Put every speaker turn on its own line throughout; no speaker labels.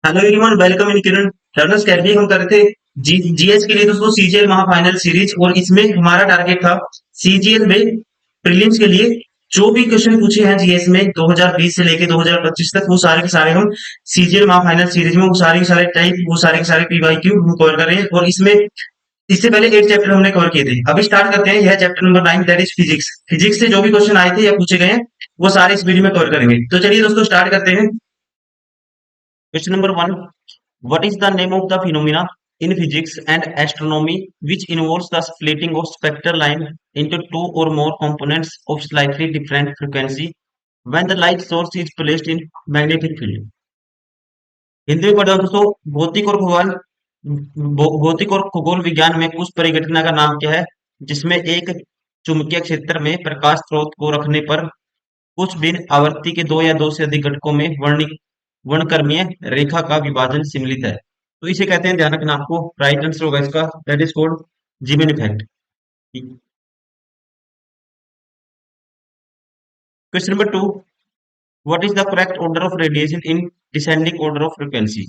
Hello everyone, welcome in Kiran learners academy. हम कर रहे थे जीएस के लिए दोस्तों सीजीएल महाफाइनल सीरीज, और इसमें हमारा टारगेट था सीजीएल में प्रीलिम्स के लिए जो भी क्वेश्चन पूछे हैं जीएस में 2020 से लेके 2025 तक, वो सारे के सारे हम सीजीएल महाफाइनल सीरीज में वो सारे के सारे टाइप, वो सारे के सारे पीवाईक्यू हम कवर कर रहे हैं। और इसमें इससे पहले 8 चैप्टर हमने कवर किए थे। अभी स्टार्ट करते हैं, यह chapter number 9, that is physics. Physics से जो भी क्वेश्चन आए थे या पूछे गए हैं वो सारे इस वीडियो में कवर करेंगे। तो चलिए दोस्तों स्टार्ट करते हैं। Question number 1, what is the name of the phenomena in physics and astronomy which involves the splitting of spectral line into two or more components of slightly different frequency when the light source is placed in magnetic field? Hindi में पढ़ा दोस्तों। भौतिक और खगोल विज्ञान में उस परिघटना का नाम क्या है जिसमें एक चुंबकीय क्षेत्र में प्रकाश स्रोत को रखने पर कुछ भिन्न आवृत्ति के दो या दो से अधिक घटकों में वर्णक्रमीय रेखा का विभाजन सम्मिलित है। तो इसे कहते हैं, ध्यान रखना आपको, राइट आंसर होगा इसका, that is called Zeeman effect. Question number 2, what is the correct order of radiation in descending order of frequency?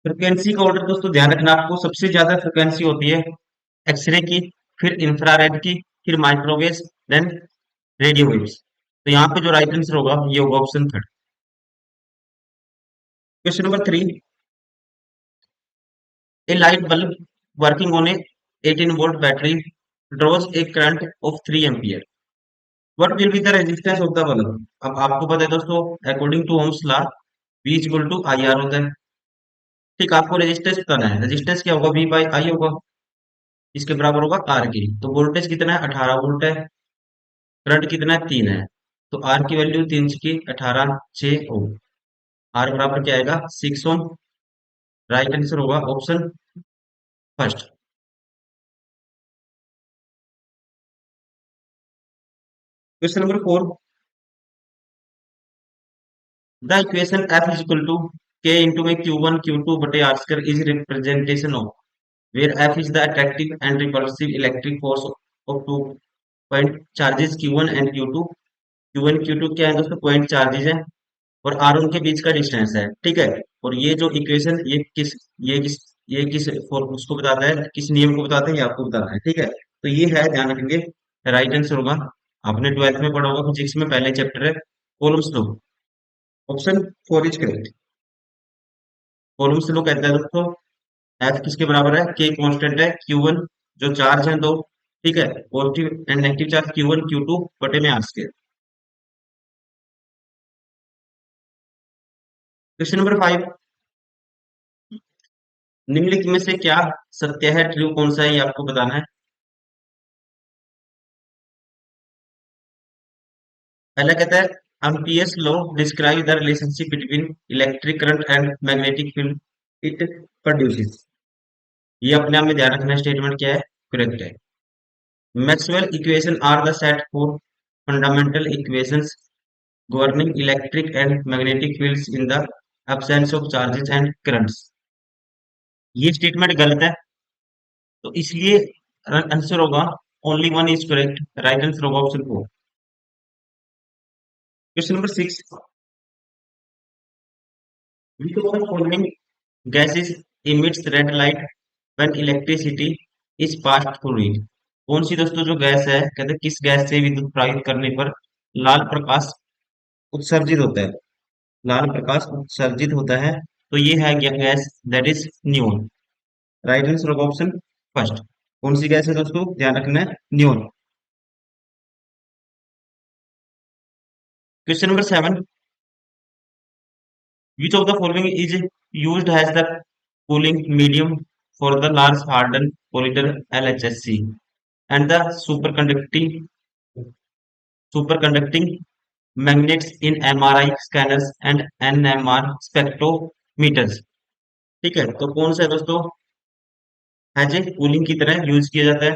Frequency का ऑर्डर दोस्तों ध्यान रखना आपको, सबसे ज्यादा फ्रीक्वेंसी होती है एक्सरे की, फिर इंफ्रारेड की, फिर माइक्रोवेव, देन रेडियो वेव्स। तो यहाँ पे जो राइट आंसर होगा ये होगा option third. Question number 3, a light bulb working on a 18-volt battery draws a current of 3 ampere. What will be the resistance of the bulb? अब आपको पता है दोस्तों, according to Ohm's law V equal to I R होता है। ठीक, आपको resistance बताना है। रेजिस्टेंस क्या होगा? V बाई आई होगा, इसके बराबर होगा आर के। तो वोल्टेज कितना है? 18 वोल्ट है। करंट कितना है? 3 है। तो आर की वैल्यू 3 की 18, 6 ओम। आर बराबर क्या आएगा? 6 ओम। राइट आंसर होगा option first. Question number 4, the equation F is equal to K into a Q1 Q2 बटे R square is representation of where F is the attractive and repulsive electric force of two point charges Q1 and Q2। Q1 Q2 क्या है दोस्तों? Point charges है, और R उनके बीच का distance है। ठीक है, और ये जो इक्वेशन ये किस फॉर उसको बताता है, किस नियम को बताता है, ये आपको बताना है। ठीक है, तो ये है, ध्यान रखेंगे। राइट आंसर होगा, आपने 12th में पढ़ा होगा फिजिक्स में, पहले चैप्टर है columns law. Option four is correct. Columns law कहता है दोस्तों, एफ किसके बराबर है? के कांस्टेंट है, Q1 जो चार्ज है दो, ठीक है, positive and negative charge Q1 Q2 बटे में आर स्क्वायर। क्वेश्चन नंबर 5, निम्नलिखित में से क्या सत्य है, ट्रू कौन सा है, ये आपको बताना है। पहला कहता है, Ampere's law describe the relationship between electric current and magnetic field it produces. ये अपने आप में ध्यान रखना, स्टेटमेंट क्या है? करेक्ट है। Maxwell equation are the set for fundamental equations governing electric and magnetic fields in the absence of charges and currents। ये स्टेटमेंट गलत है, तो इसलिए आंसर होगा only one is correct. Right answer होगा option four. Question number 6, which of the following gases emits red light when electricity is passed through it? कौन सी दोस्तों जो गैस है, कहते हैं किस गैस से विद्युत प्रवाहित करने पर लाल प्रकाश उत्सर्जित होता है? लाल प्रकाश उत्सर्जित होता है, तो ये है गैस, दैट इज न्यून। राइट आंसर होगा ऑप्शन फर्स्ट। कौन सी गैस है दोस्तों? ध्यान रखना है, न्यून। Question number 7, which of the following is used as the cooling medium for the large hardened polymer LHC and the superconducting magnets in MRI scanners and NMR spectrometers? ठीक है, तो कौन सा है दोस्तों एज ए कूलिंग की तरह use किया जाता है?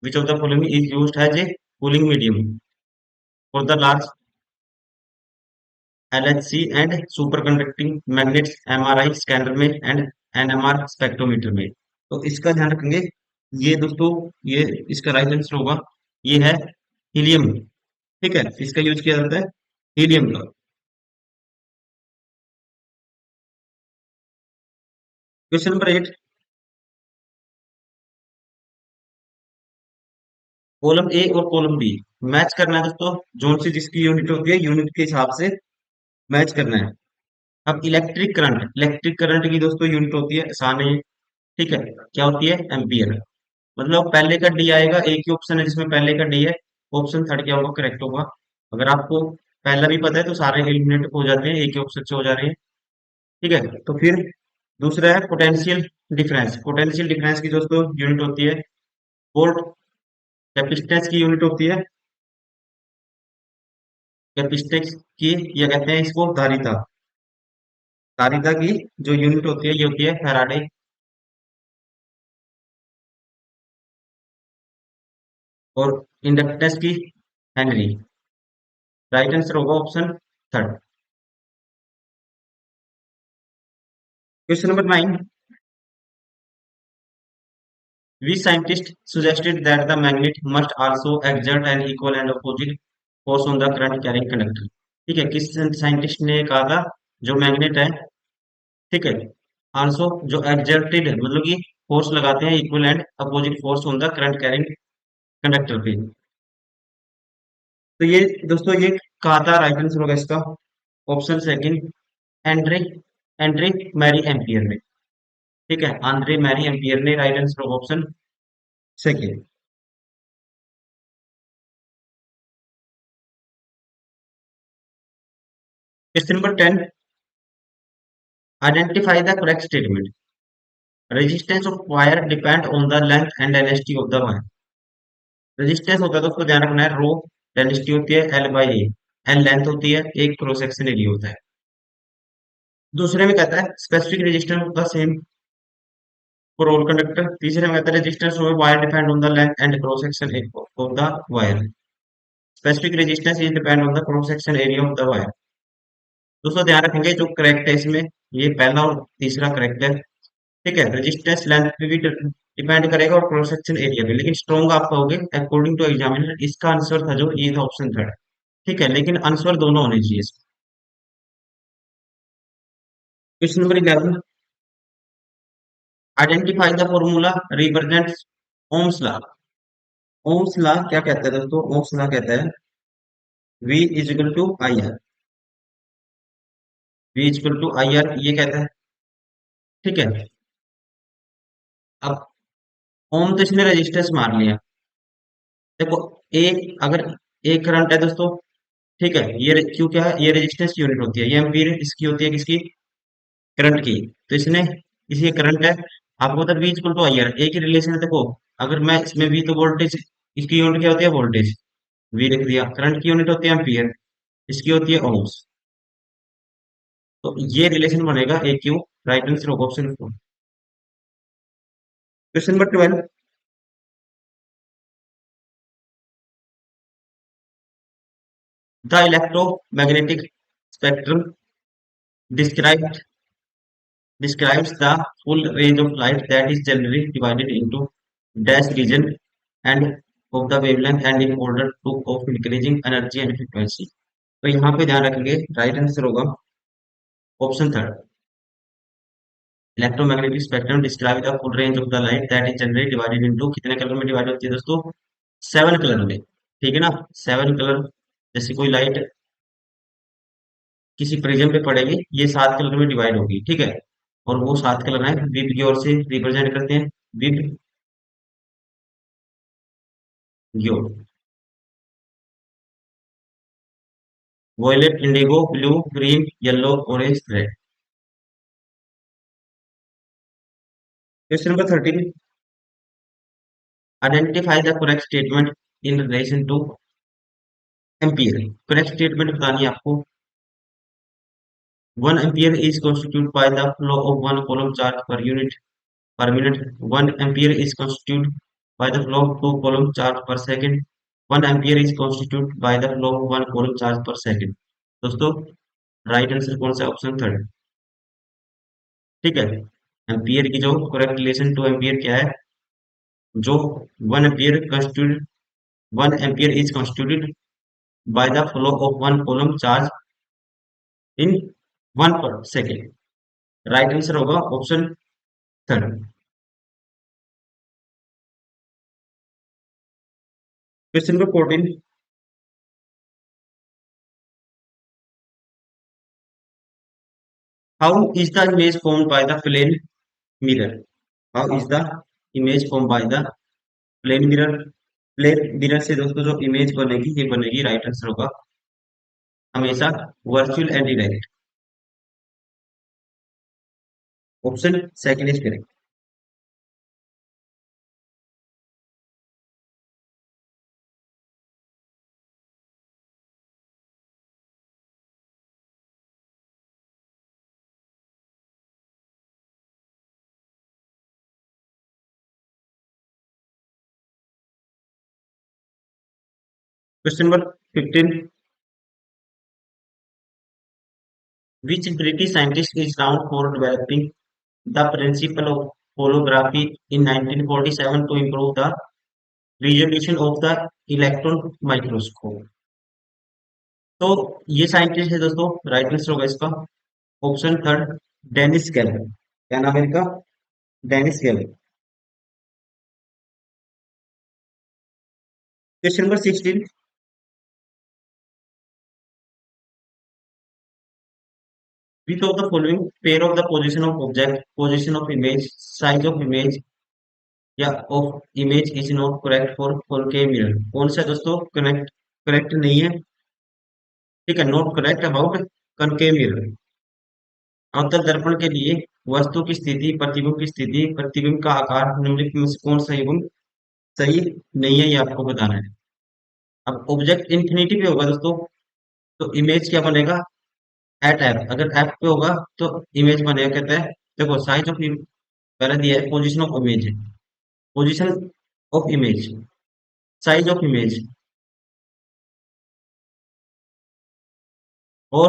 Which of the following is used as a cooling medium for the large LHC and superconducting magnets MRI scanner में एंड NMR स्पेक्ट्रोमीटर में? तो इसका ध्यान रखेंगे, ये दोस्तों, ये इसका राइट आंसर होगा, ये है हीलियम। ठीक है, इसका यूज किया जाता है हीलियम का। क्वेश्चन नंबर 8, कॉलम ए और कॉलम बी मैच करना है दोस्तों। जोन सी जिसकी यूनिट होती है, यूनिट के हिसाब से मैच करना है। अब इलेक्ट्रिक करंट की दोस्तों यूनिट होती है आसान है ये, ठीक है, क्या होती है, एम्पियर। मतलब पहले का डी आएगा, एक ही ऑप्शन है जिसमें पहले का डी है, ऑप्शन थर्ड क्या होगा, करेक्ट होगा। अगर आपको पहला भी पता है तो सारे एलिमिनेट हो जाते हैं, एक ही ऑप्शन से हो जा रहे हैं, ठीक है। तो फिर दूसरा है पोटेंशियल डिफरेंस। पोटेंशियल डिफरेंस की दोस्तों यूनिट होती है वोल्ट। कैपेसिटेंस की यूनिट होती है कैपेसिटेंस की, या कहते हैं इसको धारिता। धारिता की जो यूनिट होती है ये होती है फैराडे। और इंडक्टेंस की हेनरी। राइट आंसर होगा option third. Question number 9, which scientist suggested that the magnet must also exert an equal and opposite force on the current carrying conductor। ठीक है, किस साइंटिस्ट ने कहा था जो मैग्नेट है, ठीक है, आल्सो जो एक्सर्टेड मतलब कि फोर्स लगाते हैं equal and opposite force on the current carrying conductor पे। तो ये दोस्तों ये कहा था, राइट आंसर होगा इसका option second, Andre Andre Marie Ampere ने। ठीक है, आंद्रे मैरी एम्पियर ने, राइट आंसर होगा option second. Question number 10, identify the correct statement. Resistance of wire depend on the length and density of the wire. Resistance होता है तो उसको ध्यान रखना है रो, डेंसिटी होती है L by A, L length होती है, एक क्रॉस सेक्शन एरिया होता है। दूसरे में कहता है specific resistance of the same for all conductor. तीसरे में कहता है resistance of wire depend on the length and cross section of the wire. Specific resistance is depend on the cross section area of the wire. दोस्तों ध्यान रखेंगे जो correct है इसमें, ये पहला और तीसरा करेक्ट है, ठीक है। रेजिस्टेंस लेंथ पे भी डिपेंड करेगा और क्रॉस सेक्शन एरिया पे, लेकिन स्ट्रॉन्ग आप कहोगे अकॉर्डिंग टू एग्जामिनर इसका आंसर था जो ये था ऑप्शन थर्ड, ठीक है, लेकिन आंसर दोनों होने चाहिए। Question number 11, identify the formula represents Ohm's law. Ohm's law क्या कहता है दोस्तों, ओम्स लॉ कहता है V is equal to I R. V is equal to I R ये कहता है, ठीक है। अब ओम तो इसने रेजिस्टेंस मार लिया। देखो एक, अगर एक करंट है दोस्तों, ठीक है, क्यों क्या है, ये रेजिस्टेंस की यूनिट होती है, ये एम्पीयर इसकी होती है, किसकी, करंट की। तो इसने, इसी करंट है, आपको पता है V equal to I R, एक ही रिलेशन है। देखो अगर मैं इसमें V तो वोल्टेज, इसकी यूनिट क्या होती है, वोल्टेज, V लिख दिया। करंट की यूनिट होती है एम्पीयर, इसकी होती है ओम्स। तो ये रिलेशन बनेगा ए क्यू, राइट आंसर होगा option four. Question number 12, the electromagnetic spectrum describe describes the full range of light that is generally divided into dash region and of the wavelength and in order to of increasing energy and frequency। तो यहाँ पे ध्यान रखेंगे right answer होगा option third. Electromagnetic spectrum describe the full range of the light that is generally divided into, कितने colour में divide होती है दोस्तों, 7 कलर में, ठीक है ना, 7 कलर। जैसे कोई लाइट किसी प्रिज्म पे पड़ेगी, ये 7 कलर में डिवाइड होगी, ठीक है। और वो 7 कलर है विब की ओर से रिप्रेजेंट करते हैं, विब ग्यो, violet, indigo, blue, green, yellow, orange, red. Question number 13, identify the correct statement in relation to ampere. Correct statement बतानी है आपको। 1 ampere is constituted by the flow of 1 coulomb charge per minute। 1 ampere is constituted by the flow of 2 coulomb charge per second। 1 ampere is constituted by the flow of 1 coulomb charge per second। दोस्तों right answer कौन सा, option third, ठीक है। Ampere की जो correct relation to ampere क्या है, जो 1 ampere is constituted by the flow of 1 coulomb charge in 1 per second। Right answer होगा option third. Question number 14। How is the image formed by the plane mirror? How is the image form by the plane mirror? Plane mirror से दोस्तों जो image बनेगी ये बनेगी, right answer होगा हमेशा virtual and direct. Option second is correct. Question number 15। Which British scientist is noun for developing the principle of holography in 1947 to improve the resolution of the electron microscope? तो ये scientist है दोस्तों, right answer होगा इसका option third, Dennis gallon. क्या नाम है इनका? Dennis Gallon. Question number 16। Which of the following pair of the position of object, position of image, size of image या of image is not correct for concave mirror? कौन सा दोस्तों correct correct नहीं है? ठीक है, not correct about concave mirror. अवतल दर्पण के लिए वस्तु की स्थिति, प्रतिबिंब की स्थिति, प्रतिबिंब का आकार निम्नलिखित में से कौन सा एवं सही नहीं है, ये आपको बताना है। अब ऑब्जेक्ट इंफिनिटी पे होगा दोस्तों, तो इमेज क्या बनेगा? Eight F. अगर एफ पे होगा तो इमेज बनेगा, कहता है देखो साइज ऑफ, पहले दिया है position of image, position of image, size of image और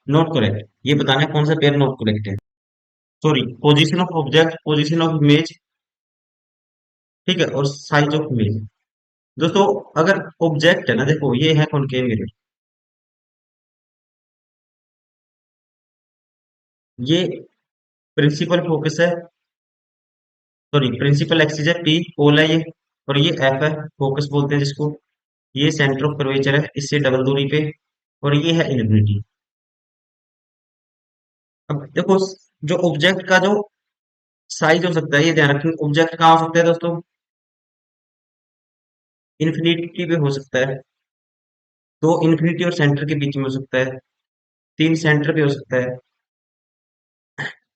नॉट करेक्ट, ये बताना है कौन सा पेयर नॉट करेक्ट है। Sorry, position of object, position of image, ठीक है, और साइज ऑफ इमेज। दोस्तों अगर ऑब्जेक्ट है ना, देखो ये है कॉनकेव मिरर, ये प्रिंसिपल फोकस है, सॉरी प्रिंसिपल एक्सिस है, पी पोल है ये, और ये एफ है, फोकस बोलते हैं जिसको। ये सेंटर ऑफ कर्वेचर है इससे डबल दूरी पे, और ये है इनफिनिटी। अब देखो जो ऑब्जेक्ट का जो साइज हो सकता है, ये ध्यान रखें, ऑब्जेक्ट कहाँ हो सकता है दोस्तों? इन्फिनिटी पे हो सकता है, दो इन्फिनिटी और सेंटर के बीच में हो सकता है, तीन सेंटर पे हो सकता है,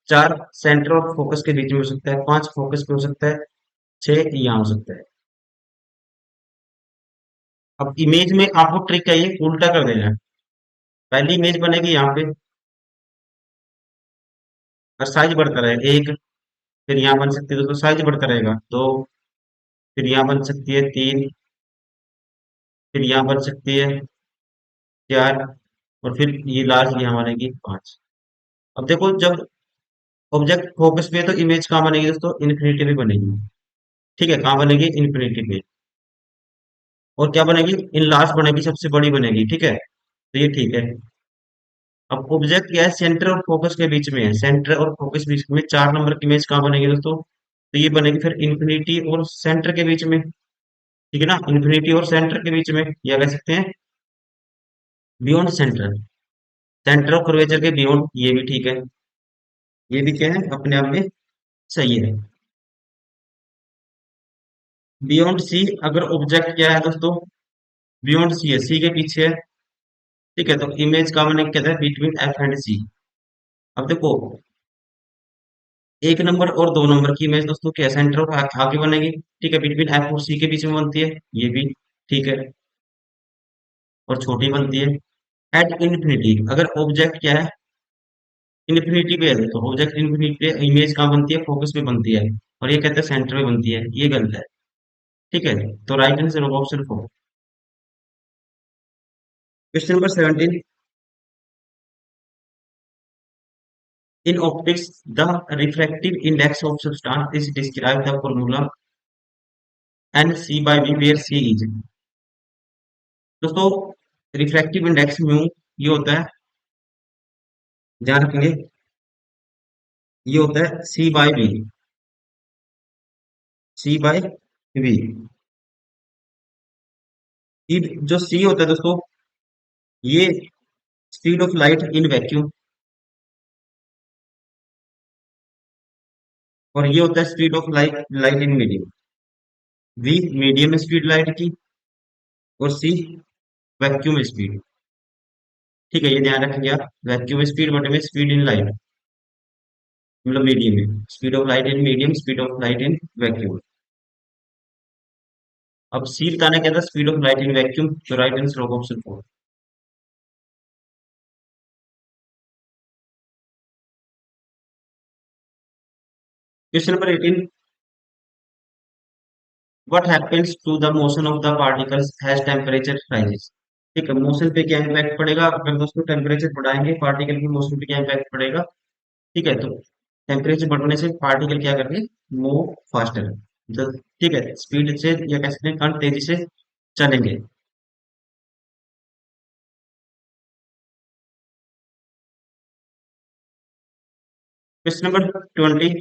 चार सेंटर और फोकस के बीच में हो सकता है, पांच फोकस पे हो सकता है, छह यहाँ हो सकता है। अब इमेज में आपको ट्रिक चाहिए, उल्टा कर देना है। पहली इमेज बनेगी यहाँ पे और साइज बढ़ता रहेगा एक, फिर यहाँ बन सकती है दोस्तों, साइज बढ़ता रहेगा दो, फिर यहाँ बन सकती है तीन, फिर यहाँ बन सकती है चार, और फिर ये लास्ट यहाँ बनेगी पांच। अब देखो जब ऑब्जेक्ट फोकस पे है तो इमेज कहाँ बनेगी दोस्तों? इन्फिनिटी पे बनेगी। ठीक है, कहाँ बनेगी? इन्फिनिटी पे। और क्या बनेगी? इन लास्ट बनेगी, सबसे बड़ी बनेगी, ठीक है, तो ये ठीक है। अब ऑब्जेक्ट क्या है? सेंटर और फोकस के बीच में है, सेंटर और फोकस बीच में, चार नंबर की इमेज कहाँ बनेगी दोस्तों? तो ये बनेगी फिर इन्फिनिटी और सेंटर के बीच में, ठीक है ना, इन्फिनिटी और सेंटर के बीच में, या कह सकते हैं beyond centre, centre of curvature के बियॉन्ड, ये भी ठीक है, ये भी क्या है अपने आप में सही है। बियॉन्ड सी, अगर ऑब्जेक्ट क्या है दोस्तों? बियॉन्ड सी है, सी के पीछे है, ठीक है, तो इमेज का मैंने कहता है बिटवीन एफ एंड सी। अब देखो एक नंबर और दो नंबर की इमेज दोस्तों क्या, सेंटर ऑफ आगे बनेगी, ठीक है, बिटवीन एफ और सी के बीच में बनती है, ये भी ठीक है, और छोटी बनती है। एट इन्फिनिटी, अगर ऑब्जेक्ट क्या है? इन्फिनिटी पे है, तो ऑब्जेक्ट इन्फिनिटी पे इमेज कहाँ बनती है? फोकस पे बनती है, और ये कहते हैं सेंटर में बनती है, ये गलत है, ठीक है, तो राइट आंसर होगा option four. Question number 17। In optics, the refractive index of substance is described the formula NC by V where C is। दोस्तों रिफ्रैक्टिव इंडेक्स म्यू ये होता है, ध्यान रखेंगे, ये होता है C by V। C by V. जो सी होता है दोस्तों, ये speed of light in vacuum, और ये होता है speed of light light in medium. V medium speed light की, और सी वैक्यूम स्पीड। ठीक है, ये ध्यान रखेंगे आप, वैक्यूम स्पीड बटे में स्पीड इन लाइट, मतलब मीडियम में speed of light in medium, speed of light in vacuum. अब सी बताना क्या था, speed of light in vacuum, तो राइट आंसर होगा option 4। Question number 18, what happens to the motion of the particles has temperature rises. ठीक है, motion पे क्या इम्पैक्ट पड़ेगा, अगर दोस्तों टेम्परेचर बढ़ाएंगे पार्टिकल की मोशन पे क्या इम्पैक्ट पड़ेगा। ठीक है, तो टेम्परेचर बढ़ने से पार्टिकल क्या करेंगे, मूव फास्टर, तो ठीक है स्पीड से या कह सकते हैं कण तेजी से चलेंगे। Question number 20,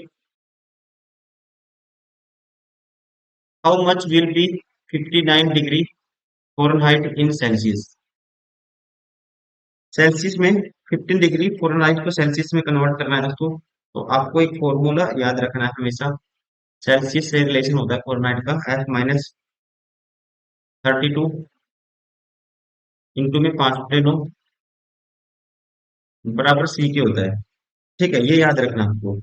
how much will be 59 degree Fahrenheit in Celsius. Celsius में 15 डिग्री फ़ारेनहाइट को सेल्सियस में कन्वर्ट करना है दोस्तों, तो आपको एक फॉर्मूला याद रखना है हमेशा। सेल्सियस से रिलेशन होता है फ़ारेनहाइट का, F-32 इंटू में 5/9 बराबर सी के होता है। ठीक है, ये याद रखना आपको,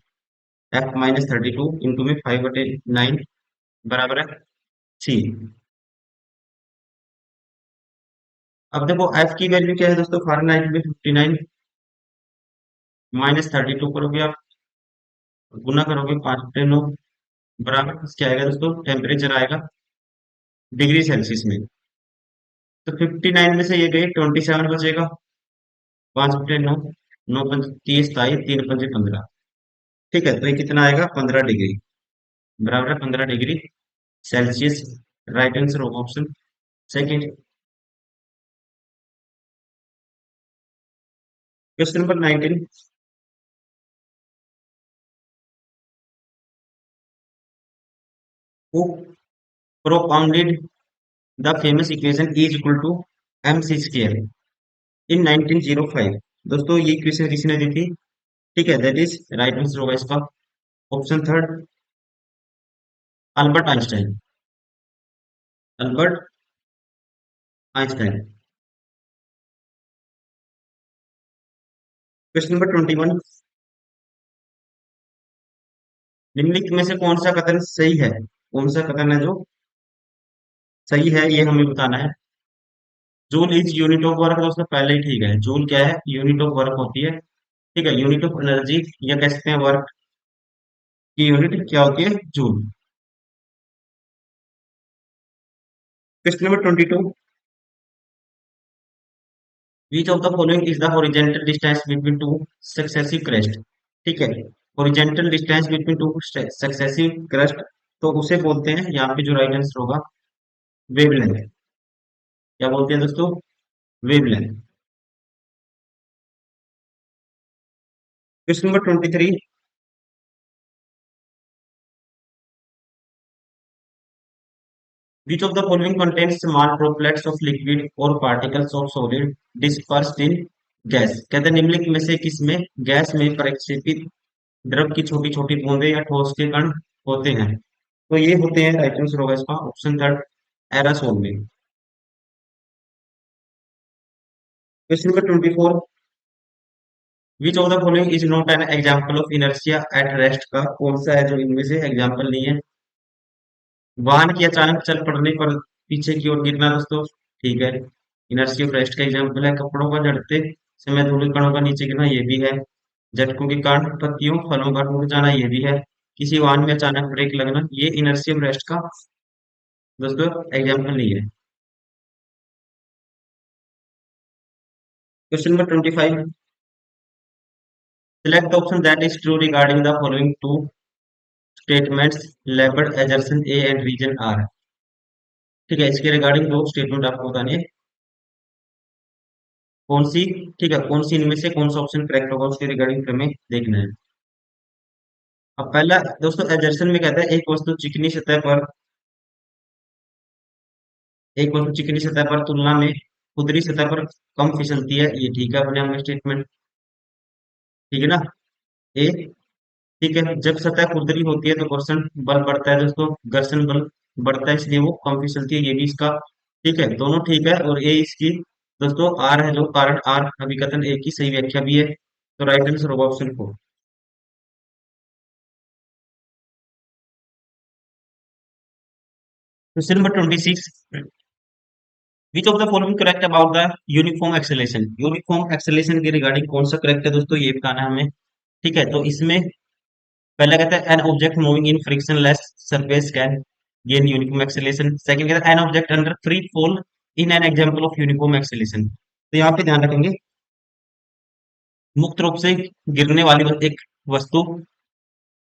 F-32 इंटू में 5/9 बराबर है सी। अब देखो एफ की वैल्यू क्या है दोस्तों, फ़ारेनहाइट में 59 माइनस 32 करोगे आप, गुना करोगे 5/9 बराबर क्या आएगा दोस्तों, टेम्परेचर आएगा डिग्री सेल्सियस में। तो 59 में से ये गई 27 बचेगा, 5/9, 9 पंजे 30, 27, 3 पंजे 15। ठीक है, तो ये कितना आएगा, 15 डिग्री, बराबर है 15 डिग्री सेल्सियस। राइट आंसर होगा option second. Question number 19, who propounded the famous equation E is equal to mc square इन 1905। दोस्तों ये इक्वेशन किसने दी थी, ठीक है, दैट इज राइट आंसर होगा इसका option third, Albert Einstein. Albert Einstein. Question number 21, निम्नलिखित में से कौन सा कथन सही है, कौन सा कथन है जो सही है, ये हमें बताना है। Joule is unit of work, दोस्तों पहले ही ठीक है, जूल क्या है, यूनिट ऑफ वर्क होती है। ठीक है, यूनिट ऑफ एनर्जी या कह सकते हैं वर्क की यूनिट क्या होती है, joule. Question number 22, which of the following is the horizontal distance between two successive crest. ठीक है, horizontal distance between two successive crest, तो उसे बोलते हैं, यहाँ पे जो राइट आंसर होगा वेवलेंथ। क्या बोलते हैं दोस्तों, wavelength. Question number 23, which of the following contains small droplets of liquid or particles of solid dispersed in gas। कहते हैं निम्नलिखित में से किसमें गैस में प्रक्षेपित द्रव की छोटी छोटी बूंदें या ठोस के कण होते हैं, तो ये होते हैं, राइट आंसर होगा इसका ऑप्शन थर्ड, एरासोल में। Question number 24, which of the following is not an example of inertia at rest, का कौन सा है जो इनमें से एग्जांपल नहीं है। वाहन की अचानक चल पड़ने पर पीछे की ओर गिरना दोस्तों, ठीक है, इनर्शिया ऑफ रेस्ट का एग्जांपल है। कपड़ों का झड़ते समय धूल कणों का नीचे गिरना, ये भी है। झटकों के कारण पत्तियों फलों का टूट जाना, ये भी है। किसी वाहन में अचानक ब्रेक लगना, ये इनर्शिया ऑफ रेस्ट का दोस्तों एग्जांपल नहीं है। Question number 25, select the option that is true regarding the following two statements labelled assertion A and reason R. ठीक है, इसके रिगार्डिंग दो स्टेटमेंट आपको बतानी है, कौन सी, ठीक है, कौन सी इनमें से कौन सा ऑप्शन करेक्ट होगा उसके रिगार्डिंग हमें देखना है। अब पहला दोस्तों एजर्शन में कहता है एक वस्तु चिकनी सतह पर तुलना में खुदरी सतह पर कम फिसलती है, ये ठीक है अपने आप में स्टेटमेंट। ठीक है ना। ए ठीक है, जब सतह खुरदरी होती है तो घर्षण बल बढ़ता है दोस्तों, घर्षण बल बढ़ता है इसलिए वो कम फिसलती है, ये भी इसका ठीक है, दोनों ठीक है। और ए इसकी दोस्तों आर है, जो कारण आर अभिकथन ए की सही व्याख्या भी है, तो राइट आंसर होगा ऑप्शन को। Question number 26, which of the following correct about the uniform acceleration, uniform acceleration के रिगार्डिंग कौन सा करेक्ट है दोस्तों, ये बताना है हमें। ठीक है, तो इसमें पहला कहता है an object moving in frictionless surface can gain uniform acceleration. Second कहता है an object under free fall in an example of uniform acceleration. तो यहाँ पे ध्यान रखेंगे, मुक्त रूप से गिरने वाली एक वस्तु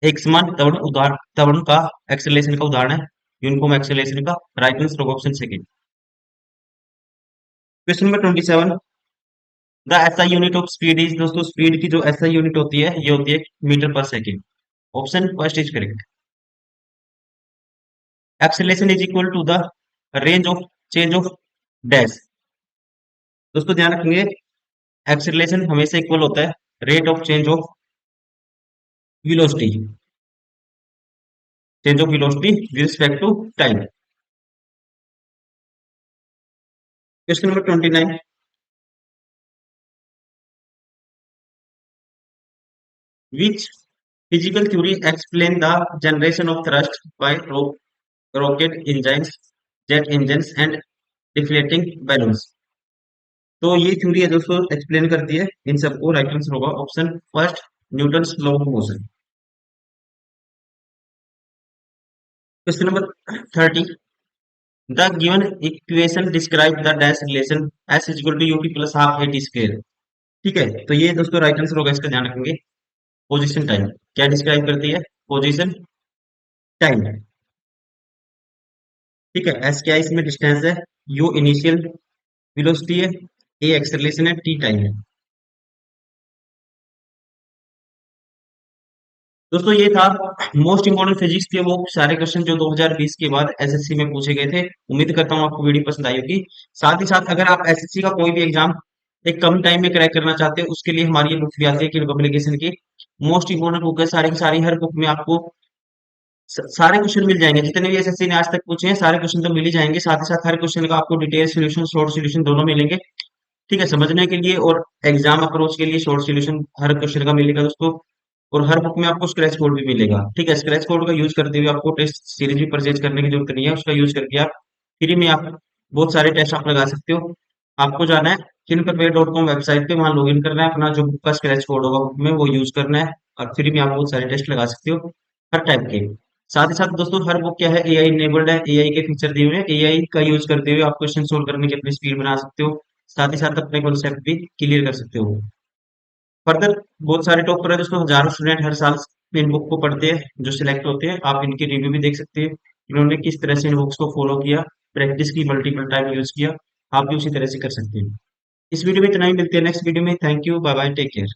एक समान त्वरण का एक्सेलेरेशन का उदाहरण है, यूनिफॉर्म एक्सेलेरेशन का। Right answer option second. Question number 27, the SI unit of speed is, दोस्तों स्पीड की जो एसआई यूनिट होती है ये होती है मीटर पर second. Option first is correct. Acceleration is equal to the range of change of dash. दोस्तों ध्यान रखेंगे, एक्सेलरेशन हमेशा इक्वल होता है rate of velocity change of velocity with respect to time. Question number 29, which physical theory explain the generation of thrust by rocket engines, jet engines and deflating balloons. तो ये theory है दोस्तों, explain करती है इन सबको। राइट आंसर होगा option first, Newton law of motion. Question number 30, the given equation describe the dash relation S is equal to U T plus half A T square. ठीक है, तो ये दोस्तों राइट आंसर होगा, इसका ध्यान रखेंगे। पोजीशन टाइम क्या डिस्क्राइब करती है, पोजीशन टाइम। ठीक है, एस क्या है इसमें डिस्टेंस है, यू इनिशियल वेलोसिटी है, ए एक्सेलरेशन है, टी टाइम है। दोस्तों ये था मोस्ट इंपोर्टेंट फिजिक्स के वो सारे क्वेश्चन जो 2020 के बाद एसएससी में पूछे गए थे। उम्मीद करता हूँ आपको वीडियो पसंद आई होगी। साथ ही साथ अगर आप एसएससी का कोई भी एग्जाम एक कम टाइम में क्रैक करना चाहते हैं, उसके लिए हमारी ये बुक भी आती है कि पब्लिकेशन की मोस्ट इंपोर्टेंट बुक है, सारी की सारी। हर बुक में आपको सारे क्वेश्चन मिल जाएंगे, जितने भी एसएससी ने आज तक पूछे हैं सारे क्वेश्चन तो मिल ही जाएंगे। साथ ही साथ हर क्वेश्चन का आपको डिटेल सोल्यूशन, शॉर्ट सोल्यूशन दोनों मिलेंगे। ठीक है, समझने के लिए और एग्जाम अप्रोच के लिए शॉर्ट सोल्यूशन हर क्वेश्चन का मिलेगा दोस्तों। और हर बुक में आपको स्क्रैच कोड भी मिलेगा। ठीक है, स्क्रैच कोड का यूज करते हुए आपको टेस्ट सीरीज भी परचेज करने की जरूरत नहीं है, उसका यूज करके आप फ्री में आप बहुत सारे टेस्ट आप लगा सकते हो। आपको जाना है kinperpay.com वेबसाइट पे, वहां लॉगिन करना है, अपना जो बुक का स्क्रैच कोड होगा बुक में वो यूज करना है, और फ्री में आप बहुत सारे टेस्ट लगा सकते हो हर टाइप के। साथ ही साथ दोस्तों हर बुक क्या है, एआई इनेबल्ड है, एआई के फीचर दिए हुए हैं, एआई का यूज करते हुए आप क्वेश्चन सोल्व करने की अपनी स्पीड बना सकते हो। साथ ही साथ अपने कॉन्सेप्ट भी क्लियर कर सकते हो। फर्दर बहुत सारे टॉपर है दोस्तों, हजारों स्टूडेंट हर साल इन बुक को पढ़ते हैं, जो सिलेक्ट होते हैं। आप इनकी रिव्यू भी देख सकते हैं, इन्होंने किस तरह से इन बुक्स को फॉलो किया, प्रैक्टिस की, मल्टीपल टाइम यूज किया। आप भी उसी तरह से कर सकते हैं। इस वीडियो में इतना ही, मिलते हैं नेक्स्ट वीडियो में। Thank you, bye bye, take care.